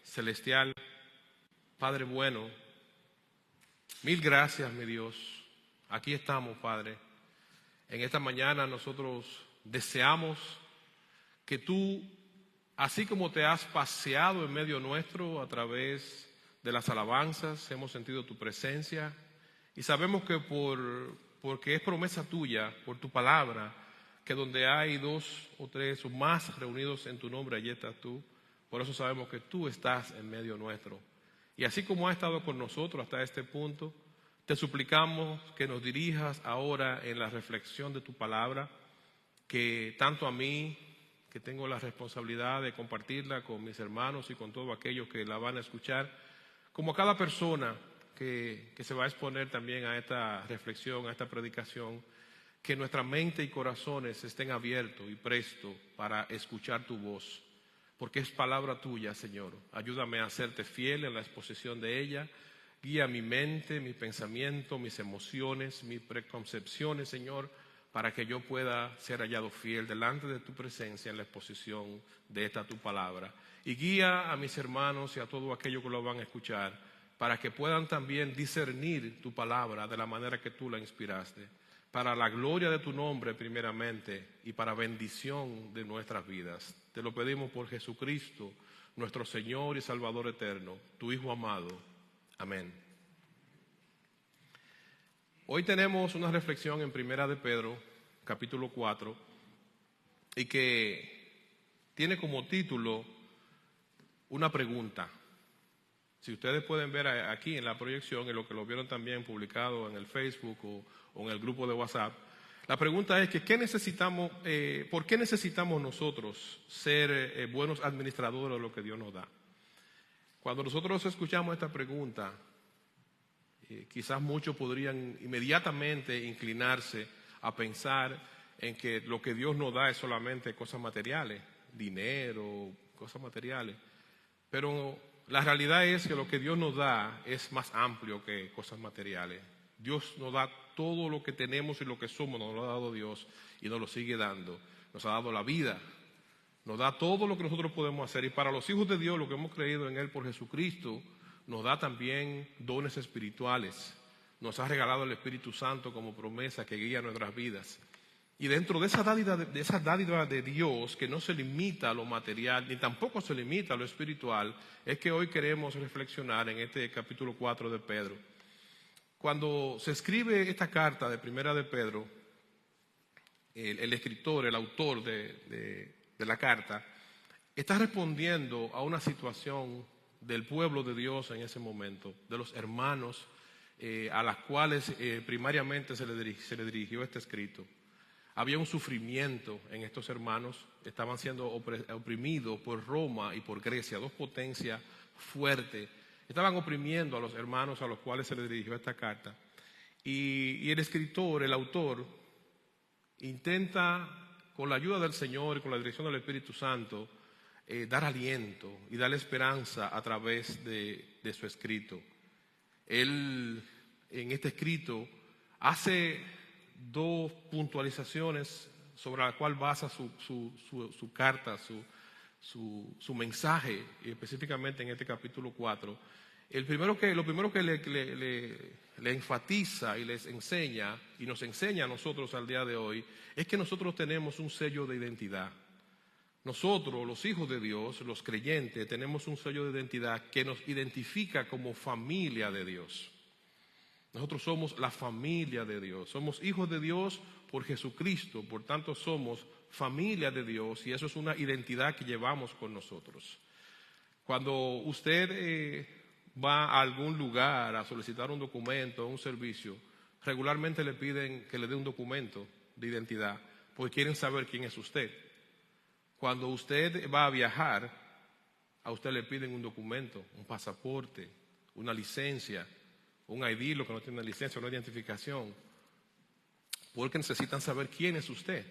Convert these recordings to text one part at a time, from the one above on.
celestial, Padre bueno, mil gracias, mi Dios. Aquí estamos, Padre. En esta mañana nosotros deseamos que tú, así como te has paseado en medio nuestro a través de las alabanzas, hemos sentido tu presencia y sabemos que porque es promesa tuya, por tu palabra, que donde hay 2 o 3 o más reunidos en tu nombre, allí estás tú. Por eso sabemos que tú estás en medio nuestro. Y así como has estado con nosotros hasta este punto, te suplicamos que nos dirijas ahora en la reflexión de tu palabra, que tanto a mí, que tengo la responsabilidad de compartirla con mis hermanos y con todos aquellos que la van a escuchar, como a cada persona que se va a exponer también a esta reflexión, a esta predicación, que nuestra mente y corazones estén abiertos y prestos para escuchar tu voz, porque es palabra tuya, Señor. Ayúdame a serte fiel en la exposición de ella. Guía mi mente, mi pensamiento, mis emociones, mis preconcepciones, Señor, para que yo pueda ser hallado fiel delante de tu presencia en la exposición de esta tu palabra. Y guía a mis hermanos y a todos aquellos que lo van a escuchar, para que puedan también discernir tu palabra de la manera que tú la inspiraste, para la gloria de tu nombre primeramente y para bendición de nuestras vidas. Te lo pedimos por Jesucristo, nuestro Señor y Salvador eterno, tu Hijo amado. Amén. Hoy tenemos una reflexión en Primera de Pedro, capítulo 4, y que tiene como título una pregunta. Si ustedes pueden ver aquí en la proyección, en lo que lo vieron también publicado en el Facebook o en el grupo de WhatsApp, la pregunta es que ¿por qué necesitamos nosotros ser buenos administradores de lo que Dios nos da? Cuando nosotros escuchamos esta pregunta, quizás muchos podrían inmediatamente inclinarse a pensar en que lo que Dios nos da es solamente cosas materiales, dinero, cosas materiales. Pero la realidad es que lo que Dios nos da es más amplio que cosas materiales. Dios nos da todo lo que tenemos y lo que somos, nos lo ha dado Dios y nos lo sigue dando. Nos ha dado la vida, nos da todo lo que nosotros podemos hacer. Y para los hijos de Dios, lo que hemos creído en Él por Jesucristo, nos da también dones espirituales. Nos ha regalado el Espíritu Santo como promesa que guía nuestras vidas. Y dentro de esa dádiva de Dios, que no se limita a lo material, ni tampoco se limita a lo espiritual, es que hoy queremos reflexionar en este capítulo 4 de Pedro. Cuando se escribe esta carta de Primera de Pedro, el escritor, el autor de la carta, está respondiendo a una situación del pueblo de Dios en ese momento, de los hermanos a las cuales primariamente se le dirigió este escrito. Había un sufrimiento en estos hermanos, estaban siendo oprimidos por Roma y por Grecia, 2 potencias fuertes. Estaban oprimiendo a los hermanos a los cuales se les dirigió esta carta. Y el escritor, el autor, intenta, con la ayuda del Señor y con la dirección del Espíritu Santo, dar aliento y dar esperanza a través de su escrito. Él, en este escrito, hace 2 puntualizaciones sobre la cual basa su carta, su mensaje, específicamente en este capítulo 4. Lo primero que le enfatiza y les enseña, y nos enseña a nosotros al día de hoy, es que nosotros tenemos un sello de identidad. Nosotros, los hijos de Dios, los creyentes, tenemos un sello de identidad que nos identifica como familia de Dios. Nosotros somos la familia de Dios, somos hijos de Dios por Jesucristo, por tanto somos familia de Dios y eso es una identidad que llevamos con nosotros. Cuando usted va a algún lugar a solicitar un documento o un servicio, regularmente le piden que le dé un documento de identidad porque quieren saber quién es usted. Cuando usted va a viajar, a usted le piden un documento, un pasaporte, una licencia, un ID, lo que no tiene licencia, una identificación, porque necesitan saber quién es usted,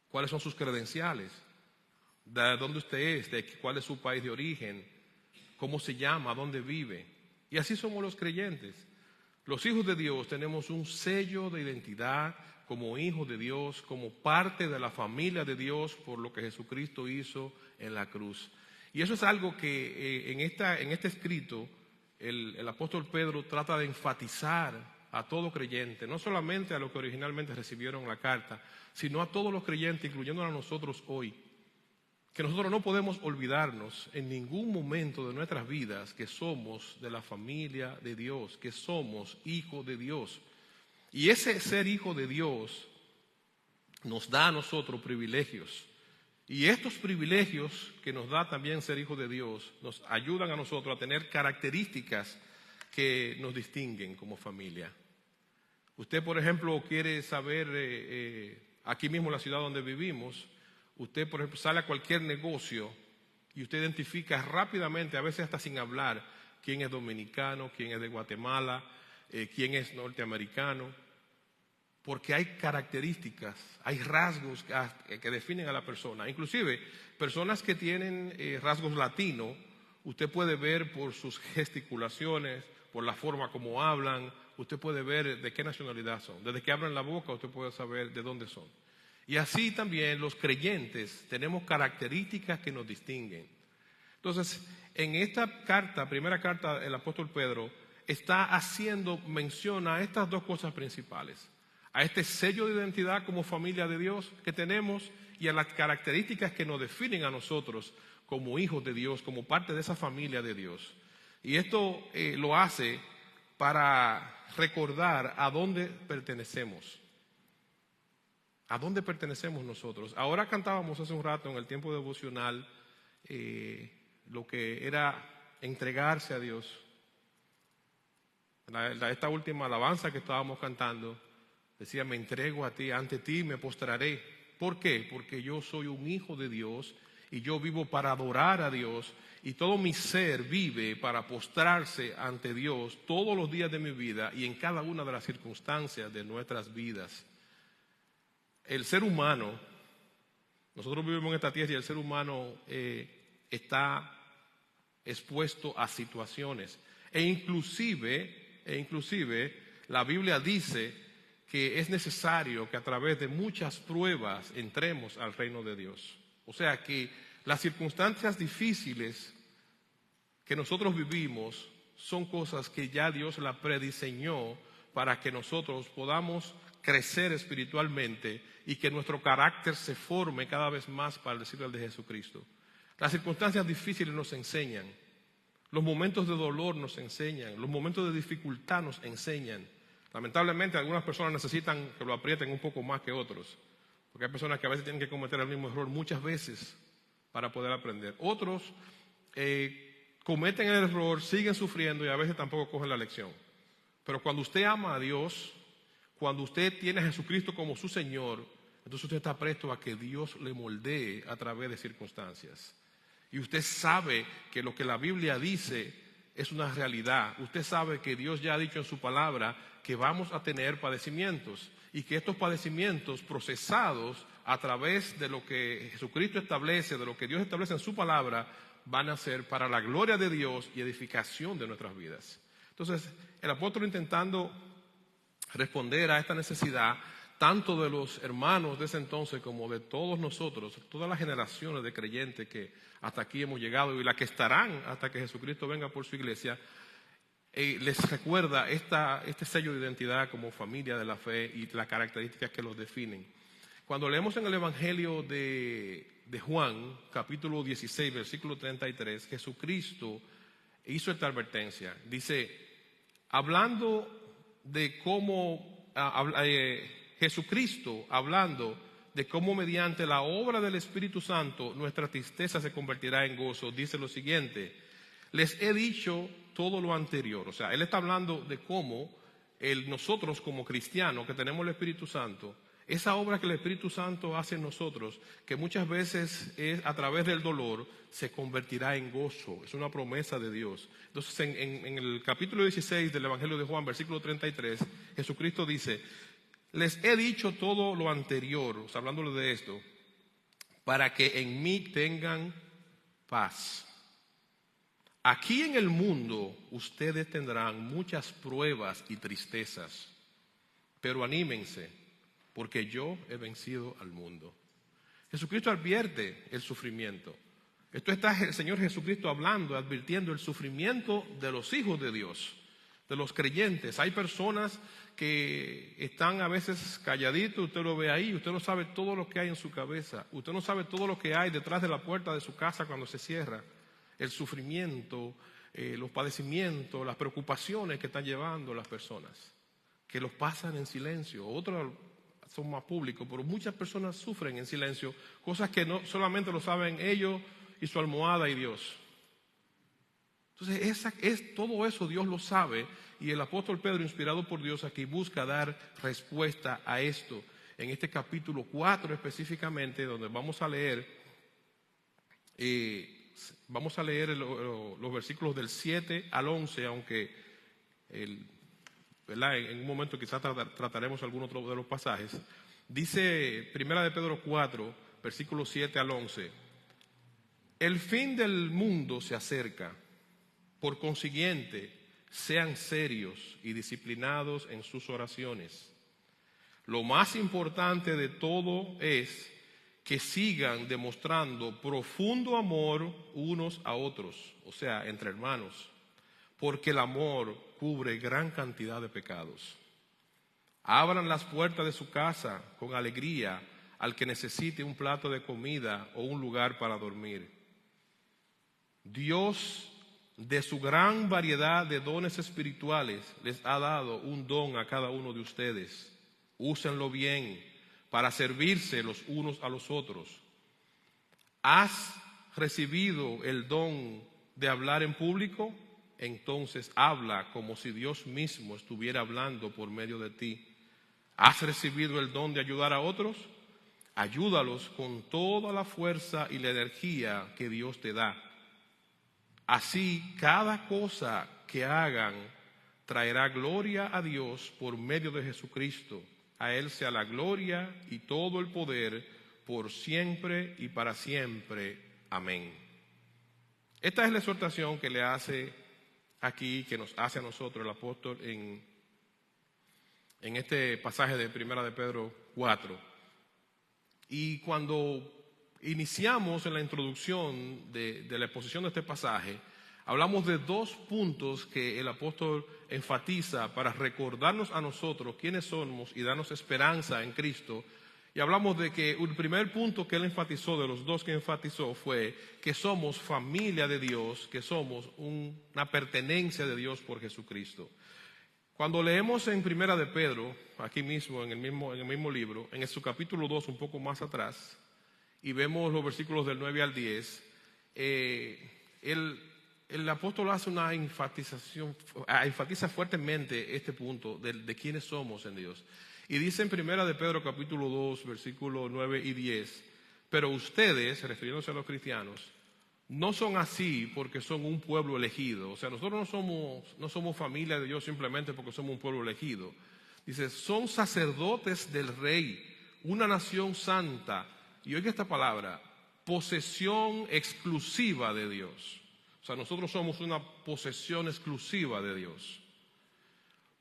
cuáles son sus credenciales, de dónde usted es, cuál es su país de origen, cómo se llama, dónde vive. Y así somos los creyentes. Los hijos de Dios tenemos un sello de identidad como hijos de Dios, como parte de la familia de Dios por lo que Jesucristo hizo en la cruz. Y eso es algo que en este escrito el apóstol Pedro trata de enfatizar a todo creyente, no solamente a los que originalmente recibieron la carta, sino a todos los creyentes, incluyendo a nosotros hoy, que nosotros no podemos olvidarnos en ningún momento de nuestras vidas que somos de la familia de Dios, que somos hijos de Dios. Y ese ser hijo de Dios nos da a nosotros privilegios. Y estos privilegios que nos da también ser hijo de Dios nos ayudan a nosotros a tener características que nos distinguen como familia. Usted, por ejemplo, quiere saber, aquí mismo en la ciudad donde vivimos, usted, por ejemplo, sale a cualquier negocio y usted identifica rápidamente, a veces hasta sin hablar, quién es dominicano, quién es de Guatemala, quién es norteamericano. Porque hay características, hay rasgos que definen a la persona. Inclusive, personas que tienen rasgos latinos, usted puede ver por sus gesticulaciones, por la forma como hablan, usted puede ver de qué nacionalidad son. Desde que abren la boca, usted puede saber de dónde son. Y así también los creyentes tenemos características que nos distinguen. Entonces, en esta carta, primera carta del apóstol Pedro, está haciendo mención a estas dos cosas principales. A este sello de identidad como familia de Dios que tenemos y a las características que nos definen a nosotros como hijos de Dios, como parte de esa familia de Dios. Y esto lo hace para recordar a dónde pertenecemos. ¿A dónde pertenecemos nosotros? Ahora cantábamos hace un rato en el tiempo devocional lo que era entregarse a Dios. Esta última alabanza que estábamos cantando decía, me entrego a ti, ante ti me postraré. ¿Por qué? Porque yo soy un hijo de Dios y yo vivo para adorar a Dios y todo mi ser vive para postrarse ante Dios todos los días de mi vida y en cada una de las circunstancias de nuestras vidas. El ser humano, nosotros vivimos en esta tierra y el ser humano está expuesto a situaciones e inclusive la Biblia dice que es necesario que a través de muchas pruebas entremos al reino de Dios. O sea que las circunstancias difíciles que nosotros vivimos son cosas que ya Dios la prediseñó para que nosotros podamos crecer espiritualmente y que nuestro carácter se forme cada vez más para el estilo de Jesucristo. Las circunstancias difíciles nos enseñan, los momentos de dolor nos enseñan, los momentos de dificultad nos enseñan. Lamentablemente algunas personas necesitan que lo aprieten un poco más que otros, porque hay personas que a veces tienen que cometer el mismo error muchas veces para poder aprender. Otros cometen el error, siguen sufriendo y a veces tampoco cogen la lección. Pero cuando usted ama a Dios, cuando usted tiene a Jesucristo como su Señor, entonces usted está presto a que Dios le moldee a través de circunstancias. Y usted sabe que lo que la Biblia dice es una realidad. Usted sabe que Dios ya ha dicho en su palabra que vamos a tener padecimientos y que estos padecimientos procesados a través de lo que Jesucristo establece, de lo que Dios establece en su palabra, van a ser para la gloria de Dios y edificación de nuestras vidas. Entonces, el apóstol intentando responder a esta necesidad, tanto de los hermanos de ese entonces como de todos nosotros, todas las generaciones de creyentes que hasta aquí hemos llegado y las que estarán hasta que Jesucristo venga por su iglesia, les recuerda este sello de identidad como familia de la fe y las características que los definen. Cuando leemos en el Evangelio de Juan, capítulo 16, versículo 33, Jesucristo hizo esta advertencia. Dice, hablando de cómo Jesucristo, hablando de cómo mediante la obra del Espíritu Santo nuestra tristeza se convertirá en gozo, dice lo siguiente, les he dicho todo lo anterior. O sea, él está hablando de cómo nosotros como cristianos que tenemos el Espíritu Santo, esa obra que el Espíritu Santo hace en nosotros, que muchas veces es a través del dolor, se convertirá en gozo. Es una promesa de Dios. Entonces, en el capítulo 16 del Evangelio de Juan, versículo 33, Jesucristo dice, les he dicho todo lo anterior, o sea, hablándole de esto, para que en mí tengan paz. Aquí en el mundo ustedes tendrán muchas pruebas y tristezas, pero anímense, porque yo he vencido al mundo. Jesucristo advierte el sufrimiento. Esto está el Señor Jesucristo hablando, advirtiendo el sufrimiento de los hijos de Dios, de los creyentes. Hay personas que están a veces calladitos, usted lo ve ahí, usted no sabe todo lo que hay en su cabeza, usted no sabe todo lo que hay detrás de la puerta de su casa cuando se cierra, el sufrimiento, los padecimientos, las preocupaciones que están llevando las personas, que los pasan en silencio. Otros son más públicos, pero muchas personas sufren en silencio, cosas que no solamente lo saben ellos y su almohada y Dios. Entonces todo eso Dios lo sabe, y el apóstol Pedro, inspirado por Dios, aquí busca dar respuesta a esto. En este capítulo 4 específicamente, donde vamos a leer los versículos del 7 al 11, aunque ¿verdad? En un momento quizás trataremos algún otro de los pasajes. Dice 1 de Pedro 4, versículos 7 al 11: el fin del mundo se acerca, por consiguiente, sean serios y disciplinados en sus oraciones. Lo más importante de todo es que sigan demostrando profundo amor unos a otros, o sea, entre hermanos, porque el amor cubre gran cantidad de pecados. Abran las puertas de su casa con alegría al que necesite un plato de comida o un lugar para dormir. Dios, de su gran variedad de dones espirituales, les ha dado un don a cada uno de ustedes. Úsenlo bien para servirse los unos a los otros. ¿Has recibido el don de hablar en público? Entonces habla como si Dios mismo estuviera hablando por medio de ti. ¿Has recibido el don de ayudar a otros? Ayúdalos con toda la fuerza y la energía que Dios te da. Así, cada cosa que hagan traerá gloria a Dios por medio de Jesucristo. A Él sea la gloria y todo el poder por siempre y para siempre. Amén. Esta es la exhortación que le hace aquí, que nos hace a nosotros el apóstol en este pasaje de 1 de Pedro 4. Y cuando iniciamos en la introducción de la exposición de este pasaje, hablamos de dos puntos que el apóstol enfatiza para recordarnos a nosotros quiénes somos y darnos esperanza en Cristo. Y hablamos de que el primer punto que él enfatizó, de los dos que enfatizó, fue que somos familia de Dios, que somos una pertenencia de Dios por Jesucristo. Cuando leemos en 1 de Pedro, aquí mismo, en el mismo libro, en su capítulo 2, un poco más atrás, y vemos los versículos del 9 al 10, el apóstol hace una enfatiza fuertemente este punto de quiénes somos en Dios. Y dice en 1 de Pedro capítulo 2, versículos 9 y 10, pero ustedes, refiriéndose a los cristianos, no son así porque son un pueblo elegido. O sea, nosotros no somos familia de Dios simplemente porque somos un pueblo elegido. Dice, son sacerdotes del Rey, una nación santa. Y oiga esta palabra, posesión exclusiva de Dios. O sea, nosotros somos una posesión exclusiva de Dios.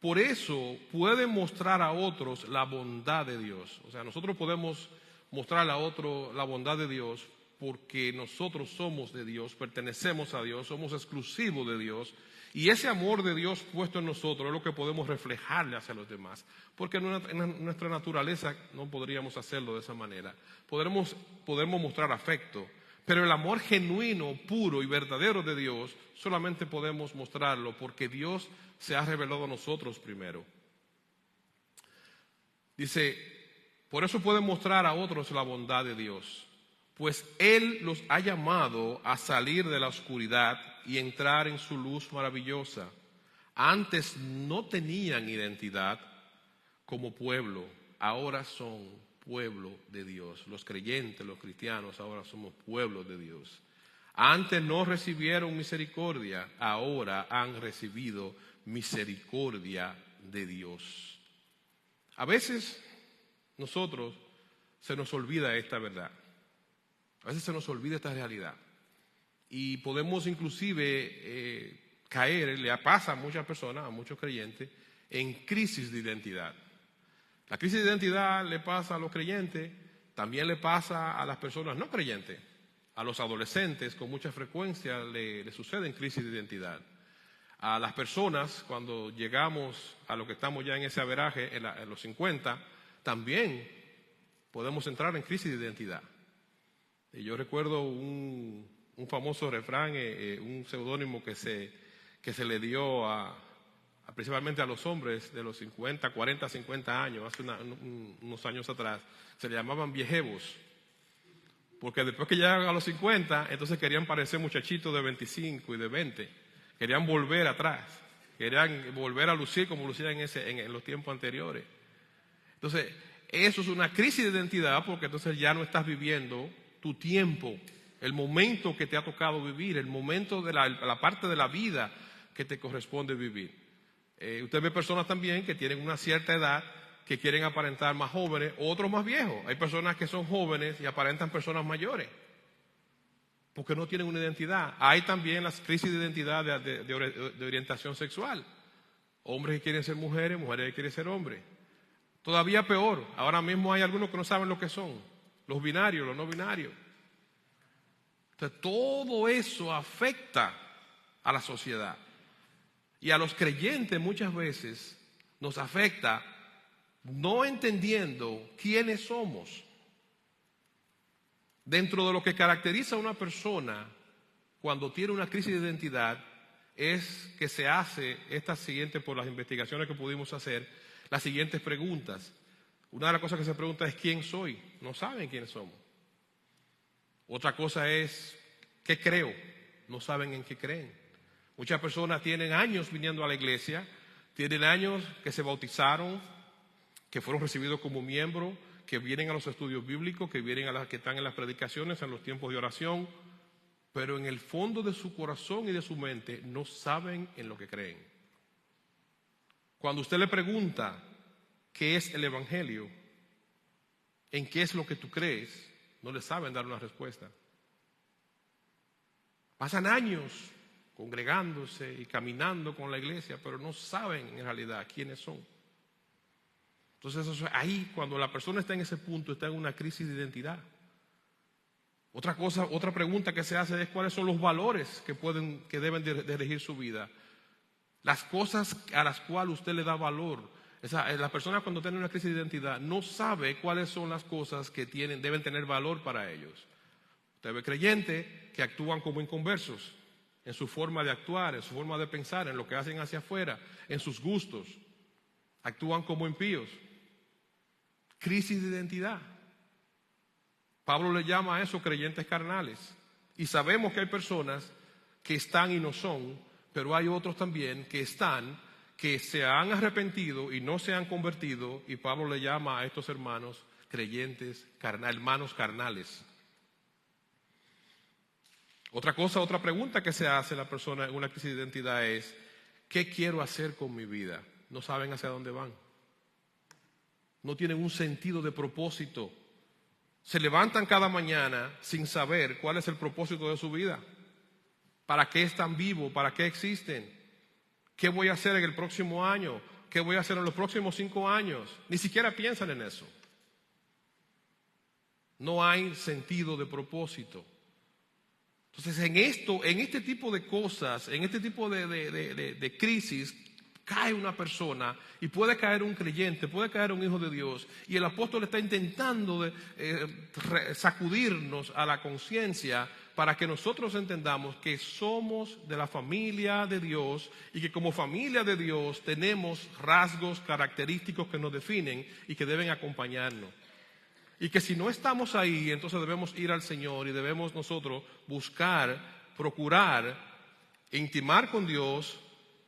Por eso pueden mostrar a otros la bondad de Dios. O sea, nosotros podemos mostrar a otros la bondad de Dios porque nosotros somos de Dios, pertenecemos a Dios, somos exclusivos de Dios. Y ese amor de Dios puesto en nosotros es lo que podemos reflejarle hacia los demás. Porque en nuestra naturaleza no podríamos hacerlo de esa manera. Podemos mostrar afecto, pero el amor genuino, puro y verdadero de Dios solamente podemos mostrarlo porque Dios se ha revelado a nosotros primero. Dice, por eso pueden mostrar a otros la bondad de Dios, pues Él los ha llamado a salir de la oscuridad y entrar en su luz maravillosa. Antes no tenían identidad como pueblo, ahora son pueblo de Dios. Los creyentes, los cristianos, ahora somos pueblo de Dios. Antes no recibieron misericordia, ahora han recibido misericordia de Dios. A veces nosotros se nos olvida esta verdad. A veces se nos olvida esta realidad. Y podemos inclusive caer, le pasa a muchas personas, a muchos creyentes, en crisis de identidad. La crisis de identidad le pasa a los creyentes, también le pasa a las personas no creyentes. a los adolescentes con mucha frecuencia le suceden crisis de identidad. A las personas, cuando llegamos a lo que estamos ya en ese averaje, en los 50, también podemos entrar en crisis de identidad. Y yo recuerdo un famoso refrán, un seudónimo que se le dio principalmente a los hombres de los 50, 40, 50 años, hace unos años atrás, se le llamaban viejevos. Porque después que llegan a los 50, entonces querían parecer muchachitos de 25 y de 20. Querían volver atrás. Querían volver a lucir como lucían en los tiempos anteriores. Entonces, eso es una crisis de identidad porque entonces ya no estás viviendo tu tiempo, el momento que te ha tocado vivir, el momento de la parte de la vida que te corresponde vivir. Usted ve personas también que tienen una cierta edad que quieren aparentar más jóvenes, otros más viejos. Hay personas que son jóvenes y aparentan personas mayores, porque no tienen una identidad. Hay también las crisis de identidad de orientación sexual. Hombres que quieren ser mujeres, mujeres que quieren ser hombres. Todavía peor, ahora mismo hay algunos que no saben lo que son, los binarios, los no binarios. Entonces, todo eso afecta a la sociedad. Y a los creyentes muchas veces nos afecta no entendiendo quiénes somos. Dentro de lo que caracteriza a una persona cuando tiene una crisis de identidad es que se hace por las investigaciones que pudimos hacer, las siguientes preguntas. Una de las cosas que se pregunta es ¿quién soy? No saben quiénes somos. Otra cosa es ¿qué creo? No saben en qué creen. Muchas personas tienen años viniendo a la iglesia, tienen años que se bautizaron, que fueron recibidos como miembros, que vienen a los estudios bíblicos, que están en las predicaciones, en los tiempos de oración, pero en el fondo de su corazón y de su mente no saben en lo que creen. Cuando usted le pregunta qué es el evangelio, en qué es lo que tú crees, no le saben dar una respuesta. Pasan años congregándose y caminando con la iglesia, pero no saben en realidad quiénes son. Entonces eso es ahí, cuando la persona está en ese punto, está en una crisis de identidad. Otra pregunta que se hace es cuáles son los valores que deben de regir su vida. Las cosas a las cuales usted le da valor. La persona cuando tiene una crisis de identidad no sabe cuáles son las cosas que deben tener valor para ellos. Usted ve creyentes que actúan como inconversos en su forma de actuar, en su forma de pensar, en lo que hacen hacia afuera, en sus gustos. Actúan como impíos. Crisis de identidad. Pablo le llama a eso creyentes carnales. Y sabemos que hay personas que están y no son, pero hay otros también que se han arrepentido y no se han convertido, y Pablo le llama a estos hermanos creyentes carnales, hermanos carnales. Otra pregunta que se hace la persona en una crisis de identidad es, ¿qué quiero hacer con mi vida? No saben hacia dónde van. No tienen un sentido de propósito. Se levantan cada mañana sin saber cuál es el propósito de su vida. ¿Para qué están vivos? ¿Para qué existen? ¿Qué voy a hacer en el próximo año? ¿Qué voy a hacer en los próximos 5 años? Ni siquiera piensan en eso. No hay sentido de propósito. Entonces, en este tipo de cosas, en este tipo de crisis, cae una persona y puede caer un creyente, puede caer un hijo de Dios, y el apóstol está intentando sacudirnos a la conciencia para que nosotros entendamos que somos de la familia de Dios y que como familia de Dios tenemos rasgos característicos que nos definen y que deben acompañarnos. Y que si no estamos ahí, entonces debemos ir al Señor y debemos nosotros buscar, procurar, intimar con Dios,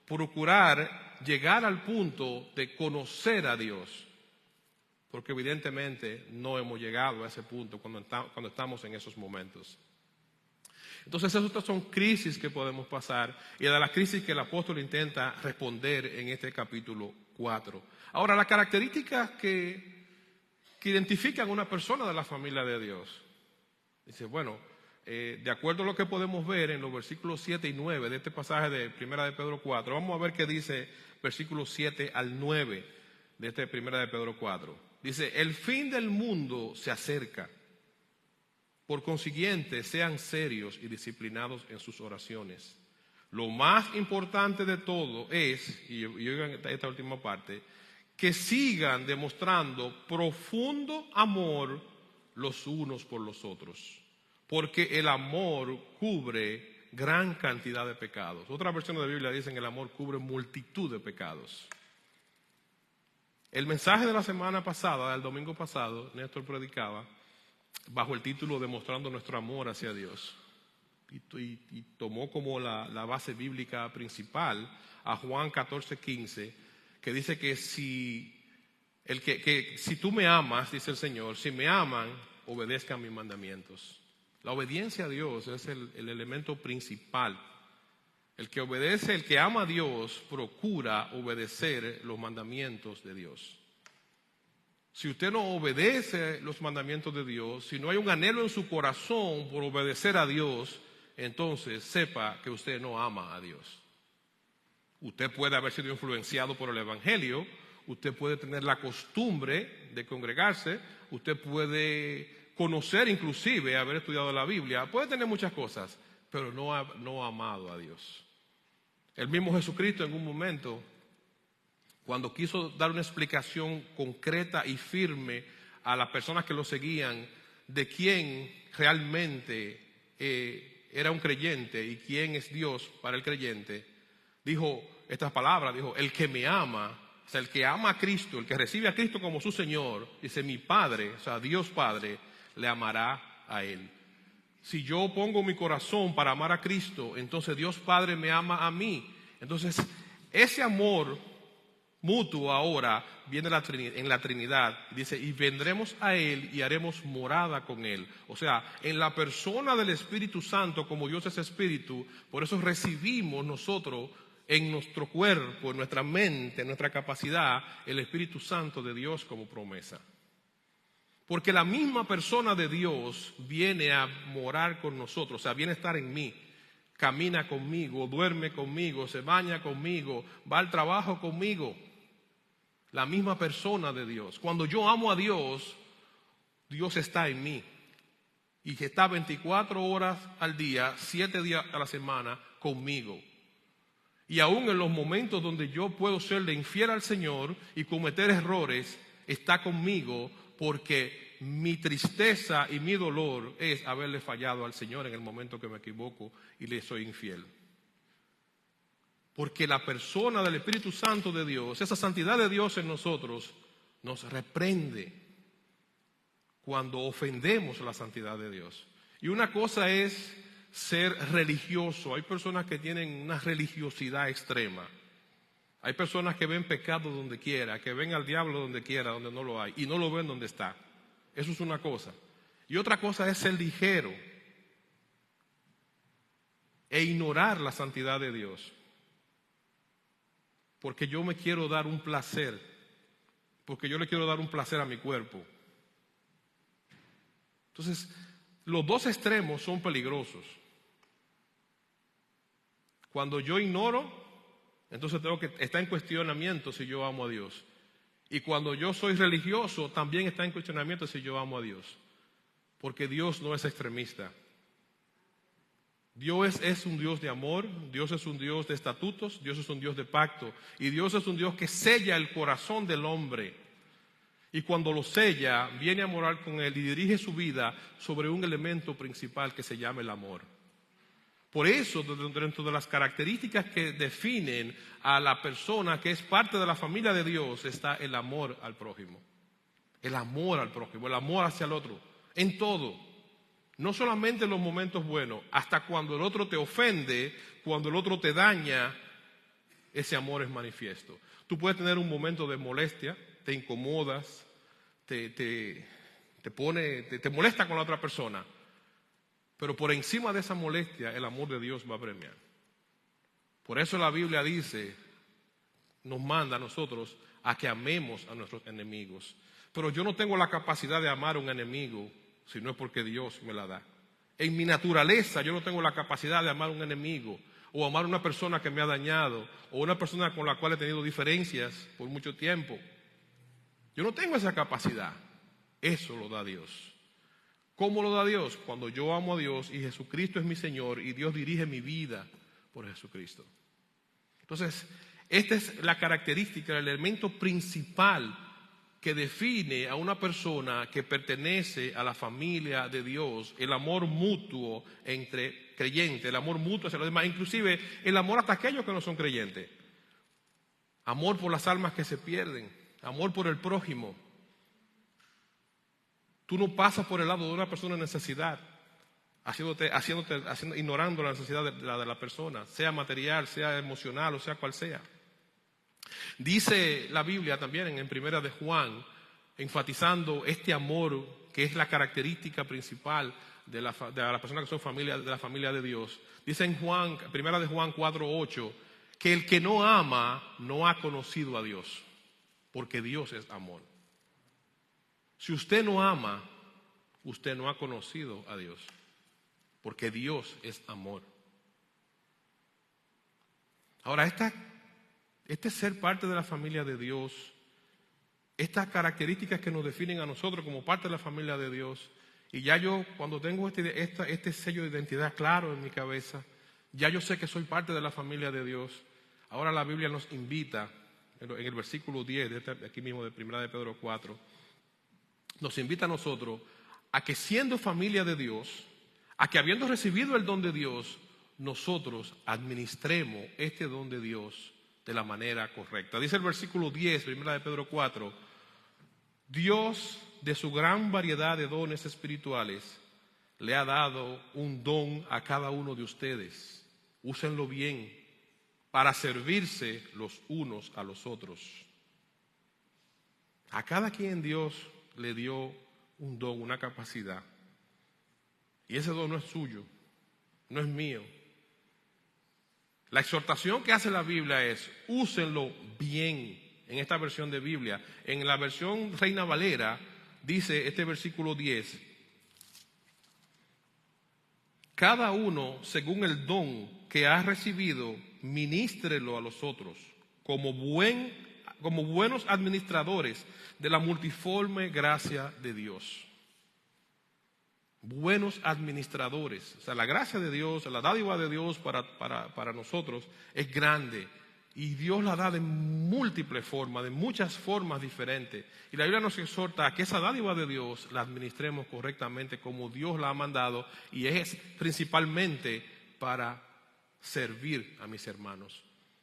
procurar llegar al punto de conocer a Dios. Porque evidentemente no hemos llegado a ese punto cuando estamos en esos momentos. Entonces esas son crisis que podemos pasar y de las crisis que el apóstol intenta responder en este capítulo 4. Ahora, las características que identifican a una persona de la familia de Dios. Dice, bueno, de acuerdo a lo que podemos ver en los versículos 7 y 9 de este pasaje de 1 de Pedro 4, vamos a ver qué dice versículos 7 al 9 de este 1 de Pedro 4. Dice, el fin del mundo se acerca. Por consiguiente, sean serios y disciplinados en sus oraciones. Lo más importante de todo es, y oigan esta última parte, que sigan demostrando profundo amor los unos por los otros, porque el amor cubre gran cantidad de pecados. Otras versiones de la Biblia dicen que el amor cubre multitud de pecados. El mensaje de la semana pasada, del domingo pasado, Néstor predicaba bajo el título Demostrando nuestro amor hacia Dios. Y tomó como la base bíblica principal a Juan 14:15, que dice que si tú me amas, dice el Señor, si me aman, obedezcan mis mandamientos. La obediencia a Dios es el elemento principal. El que obedece, el que ama a Dios, procura obedecer los mandamientos de Dios. Si usted no obedece los mandamientos de Dios, si no hay un anhelo en su corazón por obedecer a Dios, entonces sepa que usted no ama a Dios. Usted puede haber sido influenciado por el Evangelio, usted puede tener la costumbre de congregarse, usted puede conocer inclusive, haber estudiado la Biblia, puede tener muchas cosas, pero no ha amado a Dios. El mismo Jesucristo en un momento, cuando quiso dar una explicación concreta y firme a las personas que lo seguían de quién realmente era un creyente y quién es Dios para el creyente, dijo estas palabras, dijo, el que me ama, o sea, el que ama a Cristo, el que recibe a Cristo como su Señor, dice, mi Padre, o sea, Dios Padre, le amará a él. Si yo pongo mi corazón para amar a Cristo, entonces Dios Padre me ama a mí. Entonces, ese amor mutuo ahora viene en la Trinidad. Dice, y vendremos a Él y haremos morada con Él. O sea, en la persona del Espíritu Santo, como Dios es Espíritu, por eso recibimos nosotros en nuestro cuerpo, en nuestra mente, en nuestra capacidad, el Espíritu Santo de Dios como promesa. Porque la misma persona de Dios viene a morar con nosotros, o sea, viene a estar en mí. Camina conmigo, duerme conmigo, se baña conmigo, va al trabajo conmigo. La misma persona de Dios. Cuando yo amo a Dios, Dios está en mí. Y está 24 horas al día, 7 días a la semana conmigo. Y aún en los momentos donde yo puedo serle infiel al Señor y cometer errores, está conmigo porque mi tristeza y mi dolor es haberle fallado al Señor en el momento que me equivoco y le soy infiel. Porque la persona del Espíritu Santo de Dios, esa santidad de Dios en nosotros, nos reprende cuando ofendemos la santidad de Dios. Y una cosa es ser religioso. Hay personas que tienen una religiosidad extrema. Hay personas que ven pecado donde quiera, que ven al diablo donde quiera, donde no lo hay, y no lo ven donde está. Eso es una cosa. Y otra cosa es ser ligero e ignorar la santidad de Dios. Porque yo me quiero dar un placer, porque yo le quiero dar un placer a mi cuerpo. Entonces, los dos extremos son peligrosos. Cuando yo ignoro, entonces tengo que está en cuestionamiento si yo amo a Dios. Y cuando yo soy religioso, también está en cuestionamiento si yo amo a Dios. Porque Dios no es extremista. Dios es un Dios de amor, Dios es un Dios de estatutos, Dios es un Dios de pacto. Y Dios es un Dios que sella el corazón del hombre. Y cuando lo sella, viene a morar con él y dirige su vida sobre un elemento principal que se llama el amor. Por eso, dentro de las características que definen a la persona que es parte de la familia de Dios, está el amor al prójimo. El amor al prójimo, el amor hacia el otro, en todo. No solamente en los momentos buenos, hasta cuando el otro te ofende, cuando el otro te daña, ese amor es manifiesto. Tú puedes tener un momento de molestia, te incomodas, te molesta con la otra persona. Pero por encima de esa molestia, el amor de Dios va a premiar. Por eso la Biblia dice, nos manda a nosotros a que amemos a nuestros enemigos. Pero yo no tengo la capacidad de amar a un enemigo si no es porque Dios me la da. En mi naturaleza yo no tengo la capacidad de amar a un enemigo o amar a una persona que me ha dañado o una persona con la cual he tenido diferencias por mucho tiempo. Yo no tengo esa capacidad. Eso lo da Dios. ¿Cómo lo da Dios? Cuando yo amo a Dios y Jesucristo es mi Señor y Dios dirige mi vida por Jesucristo. Entonces, esta es la característica, el elemento principal que define a una persona que pertenece a la familia de Dios, el amor mutuo entre creyentes, el amor mutuo hacia los demás, inclusive el amor hasta aquellos que no son creyentes. Amor por las almas que se pierden, amor por el prójimo. Tú no pasas por el lado de una persona en necesidad, ignorando la necesidad de la persona, sea material, sea emocional o sea cual sea. Dice la Biblia también en Primera de Juan, enfatizando este amor que es la característica principal de las personas que son de la familia de Dios. Dice en Primera de Juan 4:8, que el que no ama no ha conocido a Dios, porque Dios es amor. Si usted no ama, usted no ha conocido a Dios, porque Dios es amor. Ahora, este ser parte de la familia de Dios, estas características que nos definen a nosotros como parte de la familia de Dios, y ya yo cuando tengo este sello de identidad claro en mi cabeza, ya yo sé que soy parte de la familia de Dios. Ahora la Biblia nos invita, en el versículo 10 de aquí mismo de 1 de Pedro 4, nos invita a nosotros a que siendo familia de Dios, a que habiendo recibido el don de Dios, nosotros administremos este don de Dios de la manera correcta. Dice el versículo 10, 1 de Pedro 4, Dios de su gran variedad de dones espirituales le ha dado un don a cada uno de ustedes. Úsenlo bien para servirse los unos a los otros. A cada quien Dios le dio un don, una capacidad. Y ese don no es suyo, no es mío. La exhortación que hace la Biblia es, úsenlo bien. En esta versión de Biblia, en la versión Reina Valera, dice este versículo 10, cada uno según el don que ha recibido, ministrelo a los otros, como buenos administradores de la multiforme gracia de Dios. Buenos administradores. O sea, la gracia de Dios, la dádiva de Dios para nosotros es grande. Y Dios la da de múltiples formas, de muchas formas diferentes. Y la Biblia nos exhorta a que esa dádiva de Dios la administremos correctamente como Dios la ha mandado. Y es principalmente para servir a mis hermanos.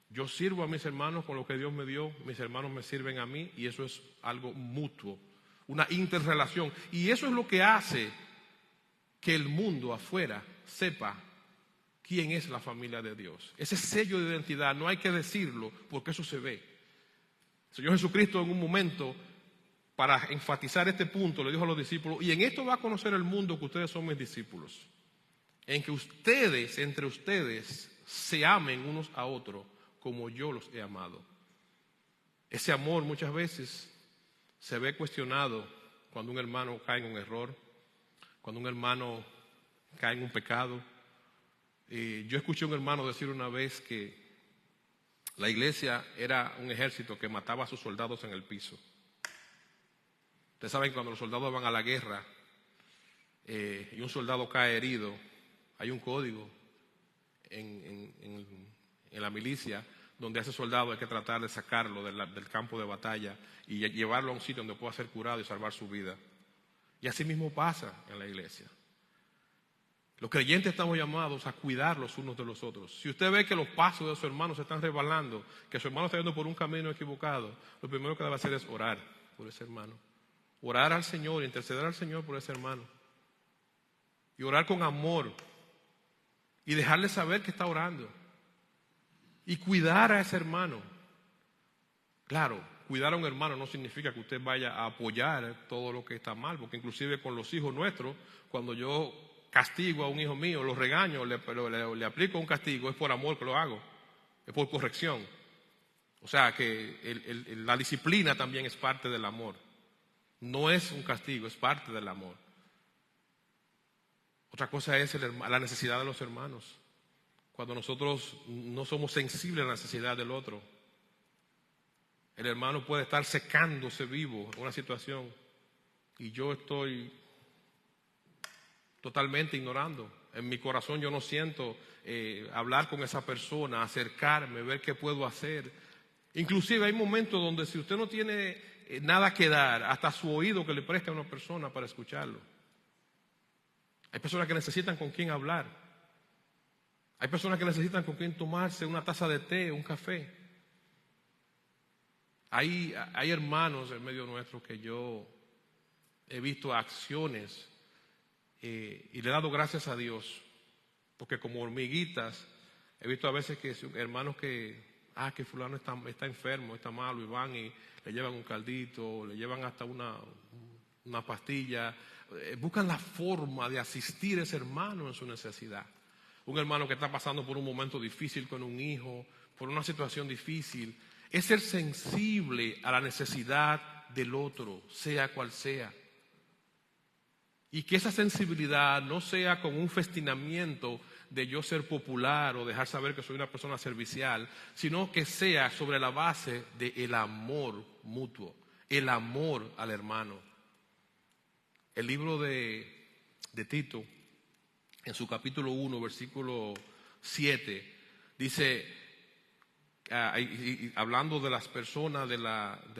Yo sirvo a mis hermanos con lo que Dios me dio, mis hermanos me sirven a mí, y eso es algo mutuo, una interrelación. Y eso es lo que hace que el mundo afuera sepa quién es la familia de Dios. Ese sello de identidad no hay que decirlo porque eso se ve. El Señor Jesucristo en un momento, para enfatizar este punto, le dijo a los discípulos, y en esto va a conocer el mundo que ustedes son mis discípulos, en que ustedes, entre ustedes, se amen unos a otros como yo los he amado. Ese amor muchas veces se ve cuestionado cuando un hermano cae en un error, cuando un hermano cae en un pecado. Yo escuché a un hermano decir una vez que la iglesia era un ejército que mataba a sus soldados en el piso. Ustedes saben que cuando los soldados van a la guerra y un soldado cae herido, hay un código en la milicia donde a ese soldado hay que tratar de sacarlo del campo de batalla y llevarlo a un sitio donde pueda ser curado y salvar su vida. Y así mismo pasa en la iglesia. Los creyentes estamos llamados a cuidar los unos de los otros. Si usted ve que los pasos de su hermano se están resbalando, que su hermano está yendo por un camino equivocado, lo primero que debe hacer es orar por ese hermano. Orar al Señor, interceder al Señor por ese hermano. Y orar con amor. Y dejarle saber que está orando. Y cuidar a ese hermano. Claro, cuidar a un hermano no significa que usted vaya a apoyar todo lo que está mal, porque inclusive con los hijos nuestros, cuando yo castigo a un hijo mío, lo regaño, le aplico un castigo, es por amor que lo hago, es por corrección. O sea que la disciplina también es parte del amor. No es un castigo, es parte del amor. Otra cosa es la necesidad de los hermanos. Cuando nosotros no somos sensibles a la necesidad del otro. El hermano puede estar secándose vivo en una situación y yo estoy totalmente ignorando. En mi corazón yo no siento hablar con esa persona, acercarme, ver qué puedo hacer. Inclusive hay momentos donde si usted no tiene nada que dar, hasta su oído que le preste a una persona para escucharlo. Hay personas que necesitan con quién hablar. Hay personas que necesitan con quién tomarse una taza de té, un café. Hay hermanos en medio nuestro que yo he visto acciones y le he dado gracias a Dios, porque como hormiguitas he visto a veces que hermanos que fulano está enfermo, está malo, y van y le llevan un caldito, le llevan hasta una pastilla, buscan la forma de asistir a ese hermano en su necesidad. Un hermano que está pasando por un momento difícil con un hijo, por una situación difícil, es ser sensible a la necesidad del otro, sea cual sea. Y que esa sensibilidad no sea como un festinamiento de yo ser popular o dejar saber que soy una persona servicial, sino que sea sobre la base del amor mutuo, el amor al hermano. El libro de Tito, en su capítulo 1, versículo 7, dice, hablando de las personas, de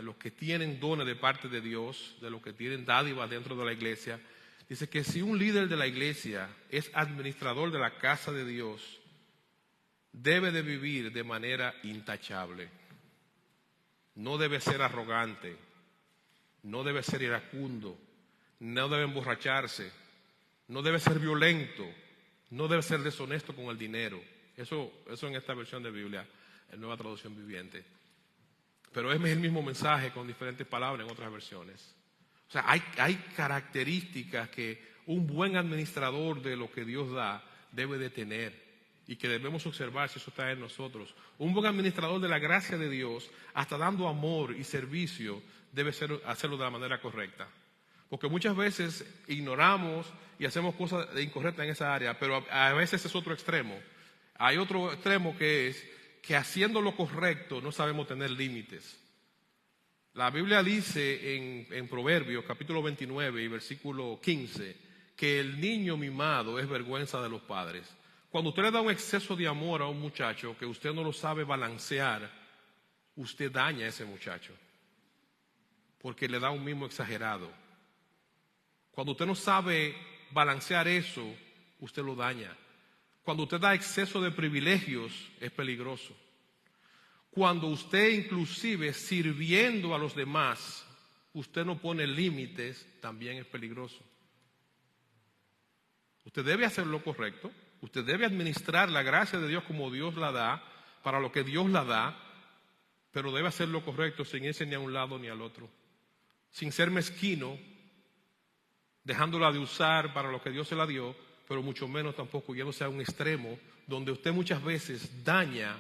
los que tienen dones de parte de Dios, de los que tienen dádivas dentro de la iglesia, dice que si un líder de la iglesia es administrador de la casa de Dios, debe de vivir de manera intachable. No debe ser arrogante, no debe ser iracundo, no debe emborracharse, no debe ser violento, no debe ser deshonesto con el dinero. Eso en esta versión de Biblia, en Nueva Traducción Viviente. Pero es el mismo mensaje con diferentes palabras en otras versiones. O sea, hay características que un buen administrador de lo que Dios da debe de tener y que debemos observar si eso está en nosotros. Un buen administrador de la gracia de Dios, hasta dando amor y servicio, debe hacerlo de la manera correcta. Porque muchas veces ignoramos y hacemos cosas incorrectas en esa área, pero a veces es otro extremo. Hay otro extremo que es que haciendo lo correcto no sabemos tener límites. La Biblia dice en Proverbios capítulo 29 y versículo 15 que el niño mimado es vergüenza de los padres. Cuando usted le da un exceso de amor a un muchacho que usted no lo sabe balancear, usted daña a ese muchacho porque le da un mimo exagerado. Cuando usted no sabe balancear eso, usted lo daña. Cuando usted da exceso de privilegios, es peligroso. Cuando usted inclusive sirviendo a los demás, usted no pone límites, también es peligroso. Usted debe hacer lo correcto, usted debe administrar la gracia de Dios como Dios la da, para lo que Dios la da, pero debe hacer lo correcto sin irse ni a un lado ni al otro, sin ser mezquino, dejándola de usar para lo que Dios se la dio, pero mucho menos tampoco yéndose a un extremo donde usted muchas veces daña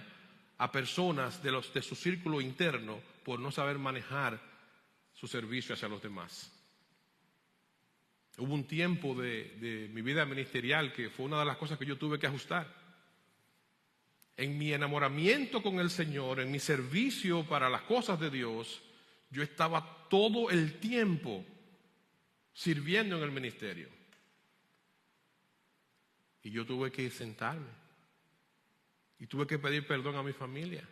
a personas de su círculo interno por no saber manejar su servicio hacia los demás. Hubo un tiempo de mi vida ministerial que fue una de las cosas que yo tuve que ajustar. En mi enamoramiento con el Señor, en mi servicio para las cosas de Dios, yo estaba todo el tiempo sirviendo en el ministerio. Y yo tuve que sentarme. Y tuve que pedir perdón a mi familia.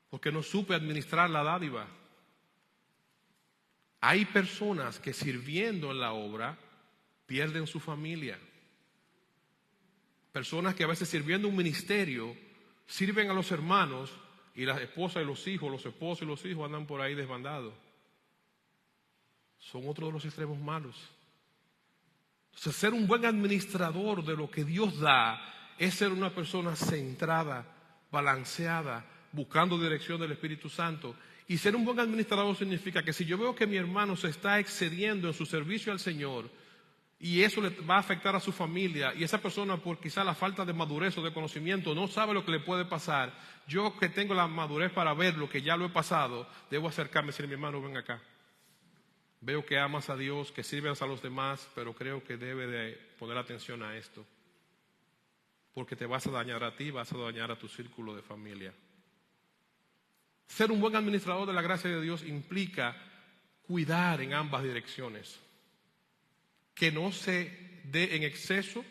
Porque no supe administrar la dádiva. Hay personas que sirviendo en la obra pierden su familia. Personas que a veces sirviendo un ministerio sirven a los hermanos y las esposas y los hijos, los esposos y los hijos andan por ahí desbandados. Son otros de los extremos malos. Entonces, ser un buen administrador de lo que Dios da es ser una persona centrada, balanceada, buscando dirección del Espíritu Santo. Y ser un buen administrador significa que si yo veo que mi hermano se está excediendo en su servicio al Señor y eso le va a afectar a su familia y esa persona por quizá la falta de madurez o de conocimiento no sabe lo que le puede pasar, yo que tengo la madurez para ver lo que ya lo he pasado, debo acercarme y decir: mi hermano, ven acá. Veo que amas a Dios, que sirves a los demás, pero creo que debe de poner atención a esto. Porque te vas a dañar a ti, vas a dañar a tu círculo de familia. Ser un buen administrador de la gracia de Dios implica cuidar en ambas direcciones. Que no se dé en exceso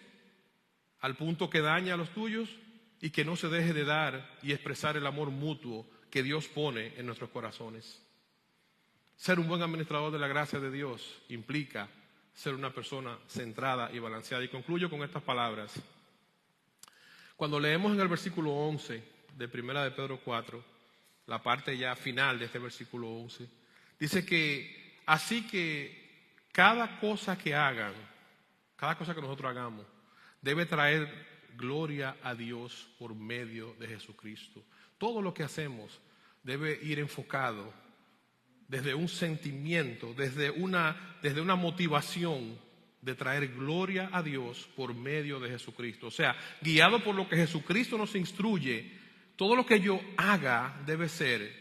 al punto que daña a los tuyos y que no se deje de dar y expresar el amor mutuo que Dios pone en nuestros corazones. Ser un buen administrador de la gracia de Dios implica ser una persona centrada y balanceada. Y concluyo con estas palabras. Cuando leemos en el versículo 11 de 1 de Pedro 4, la parte ya final de este versículo 11, dice que así que cada cosa que hagan, cada cosa que nosotros hagamos, debe traer gloria a Dios por medio de Jesucristo. Todo lo que hacemos debe ir enfocado desde un sentimiento, desde una motivación de traer gloria a Dios por medio de Jesucristo. O sea, guiado por lo que Jesucristo nos instruye, todo lo que yo haga debe ser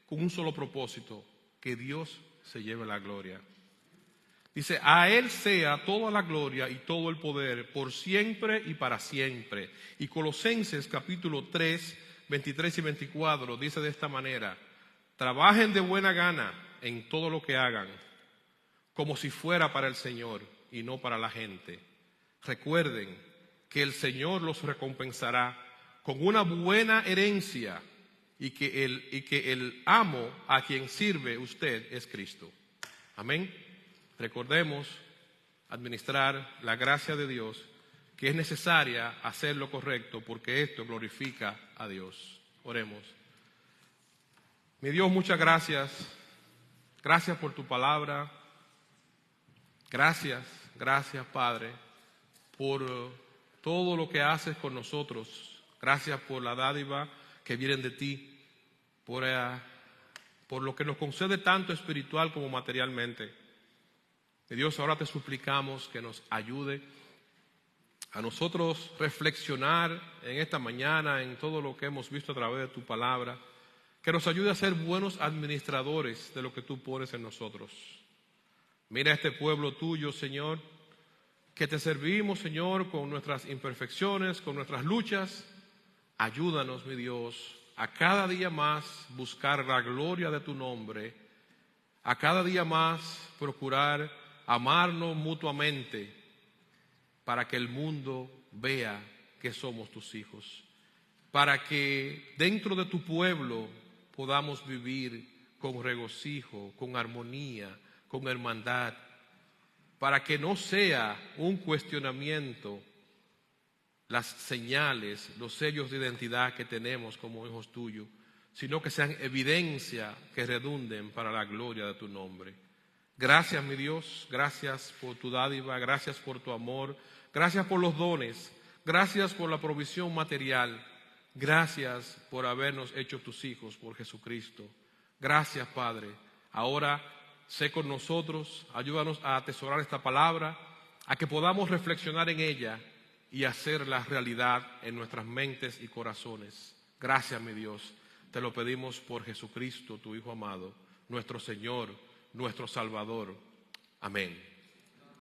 con un solo propósito, que Dios se lleve la gloria. Dice, a Él sea toda la gloria y todo el poder por siempre y para siempre. Y Colosenses capítulo 3, 23 y 24 dice de esta manera: trabajen de buena gana en todo lo que hagan, como si fuera para el Señor y no para la gente. Recuerden que el Señor los recompensará con una buena herencia y que el amo a quien sirve usted es Cristo. Amén. Recordemos administrar la gracia de Dios, que es necesaria hacer lo correcto porque esto glorifica a Dios. Oremos. Mi Dios, muchas gracias. Gracias por tu palabra. Gracias, Padre, por todo lo que haces con nosotros. Gracias por la dádiva que vienen de ti, por lo que nos concede tanto espiritual como materialmente. Mi Dios, ahora te suplicamos que nos ayude a nosotros reflexionar en esta mañana en todo lo que hemos visto a través de tu palabra, que nos ayude a ser buenos administradores de lo que tú pones en nosotros. Mira a este pueblo tuyo, Señor, que te servimos, Señor, con nuestras imperfecciones, con nuestras luchas. Ayúdanos, mi Dios, a cada día más buscar la gloria de tu nombre, a cada día más procurar amarnos mutuamente para que el mundo vea que somos tus hijos, para que dentro de tu pueblo podamos vivir con regocijo, con armonía, con hermandad, para que no sea un cuestionamiento las señales, los sellos de identidad que tenemos como hijos tuyos, sino que sean evidencia que redunden para la gloria de tu nombre. Gracias, mi Dios, gracias por tu dádiva, gracias por tu amor, gracias por los dones, gracias por la provisión material, gracias por habernos hecho tus hijos por Jesucristo. Gracias, Padre. Ahora sé con nosotros, ayúdanos a atesorar esta palabra, a que podamos reflexionar en ella y hacerla realidad en nuestras mentes y corazones. Gracias, mi Dios. Te lo pedimos por Jesucristo, tu Hijo amado, nuestro Señor, nuestro Salvador. Amén.